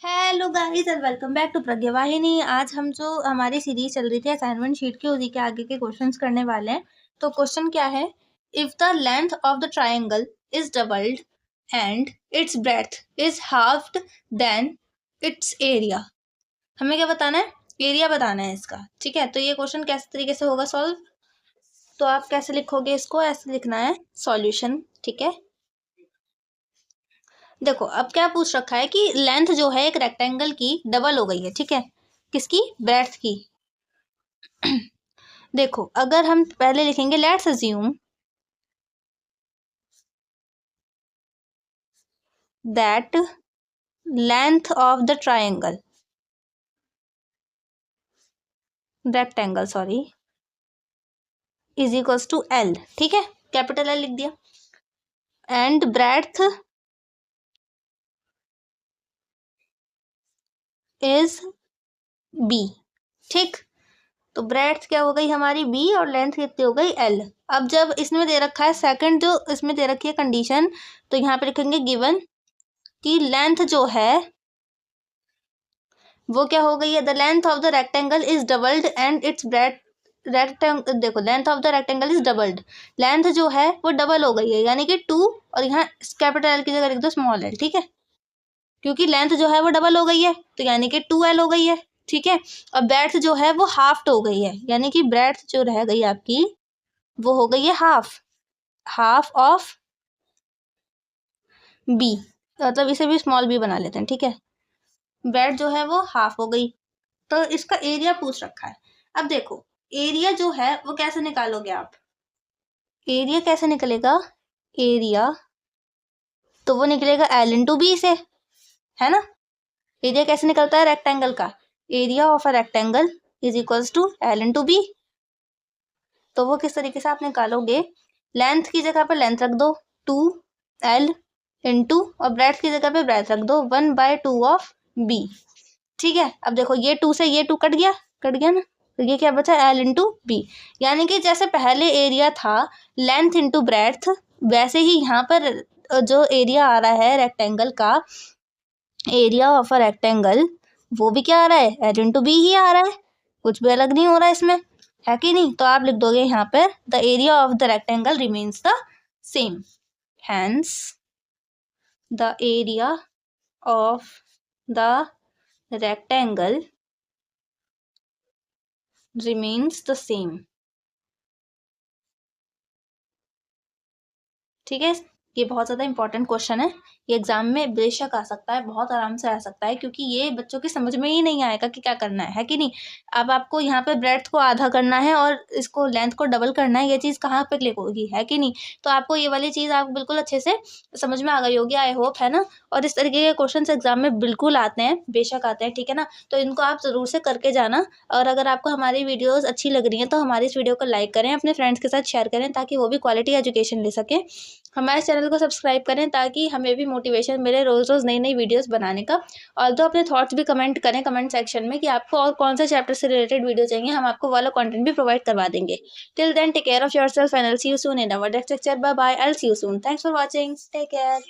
Hello guys and welcome back to Pragya Vahini. आज हम जो हमारी सीरीज चल रही थी असाइनमेंट शीट की, उसी के आगे के क्वेश्चंस करने वाले हैं। तो क्वेश्चन क्या है, if the length of the triangle is doubled and its breadth is halved then its area. हमें क्या बताना है? एरिया बताना है इसका। ठीक है, तो ये क्वेश्चन कैसे तरीके से होगा सॉल्व, तो आप कैसे लिखोगे इसको? ऐसे लिखना है सॉल्यूशन। ठीक है, देखो अब क्या पूछ रखा है कि लेंथ जो है एक रेक्टेंगल की डबल हो गई है। ठीक है, किसकी? ब्रेड्थ की। देखो अगर हम पहले लिखेंगे, let's assume that length of the triangle rectangle sorry is equals to L. ठीक है, कैपिटल एल लिख दिया। And breadth is B. ठीक, तो ब्रेड्थ क्या हो गई हमारी? बी, और लेंथ कितनी हो गई? एल। अब जब इसमें दे रखा है सेकंड, जो इसमें दे रखी है कंडीशन, तो यहाँ पे लिखेंगे गिवन कि लेंथ जो है वो क्या हो गई है? The length of the rectangle is doubled and its breadth देखो length of the rectangle is doubled, length जो है वो डबल हो गई है, यानी कि 2, और यहाँ कैपिटल एल की जगह लिख दो स्मॉल एल। ठीक है, क्योंकि लेंथ जो है वो डबल हो गई है, तो यानी कि 2L हो गई है। ठीक है, और ब्रेड्थ जो है वो हाफ हो गई है, यानी कि ब्रेड्थ जो रह गई आपकी वो हो गई है हाफ, हाफ ऑफ बी। मतलब इसे भी स्मॉल बी बना लेते हैं। ठीक है, ब्रेड जो है वो हाफ हो गई, तो इसका एरिया पूछ रखा है। अब देखो एरिया जो है वो कैसे निकालोगे आप? एरिया कैसे निकलेगा? एरिया तो वो निकलेगा एल इंटू बी से, है ना। एरिया कैसे निकलता है रेक्टेंगल का? Area of a rectangle is equals to L into B. तो वो किस तरीके से आप निकालोगे? लेंथ की जगह पर लेंथ रख दो 2L इंटू, और ब्रेड्थ की जगह पे ब्रेड्थ रख दो 1/2 ऑफ बी। ठीक है, अब देखो ये 2 से ये 2 कट गया ना, तो ये क्या बचा? L into B. यानी कि जैसे पहले एरिया था लेंथ इंटू ब्रेड्थ, वैसे ही यहाँ पर जो एरिया आ रहा है रेक्टेंगल का, एरिया ऑफ अ रेक्टेंगल, वो भी क्या आ रहा है? एल इंटू बी ही आ रहा है, कुछ भी अलग नहीं हो रहा है इसमें, है कि नहीं। तो आप लिख दोगे यहाँ पर the area of the rectangle remains the same, hence the area of the rectangle remains the same। ठीक है, ये बहुत ज़्यादा इंपॉर्टेंट क्वेश्चन है, ये एग्जाम में बेशक आ सकता है, बहुत आराम से आ सकता है, क्योंकि ये बच्चों की समझ में ही नहीं आएगा कि क्या करना है कि नहीं। अब आपको यहाँ पे ब्रेड्थ को आधा करना है और इसको लेंथ को डबल करना है, ये चीज़ कहाँ पे क्लिक होगी, है कि नहीं। तो आपको ये वाली चीज़ आप बिल्कुल अच्छे से समझ में आ गई होगी, आई होप, है ना। और इस तरीके के क्वेश्चन एग्जाम में बिल्कुल आते हैं, बेशक आते हैं। ठीक है ना, तो इनको आप ज़रूर से करके जाना। और अगर आपको हमारी वीडियोज़ अच्छी लग रही हैं तो हमारी इस वीडियो को लाइक करें, अपने फ्रेंड्स के साथ शेयर करें, ताकि वो भी क्वालिटी एजुकेशन ले सकें। हमारे चैनल को सब्सक्राइब करें ताकि हमें भी मोटिवेशन मिले रोज़ रोज़ नई नई वीडियोस बनाने का। और तो अपने थॉट्स भी कमेंट करें कमेंट सेक्शन में कि आपको और कौन सा चैप्टर से रिलेटेड वीडियो चाहिए, हम आपको वाला कंटेंट भी प्रोवाइड करवा देंगे। Till then take care of yourself and I will see you soon in our next lecture. Bye bye, I will see you soon. Thanks for watching, take care.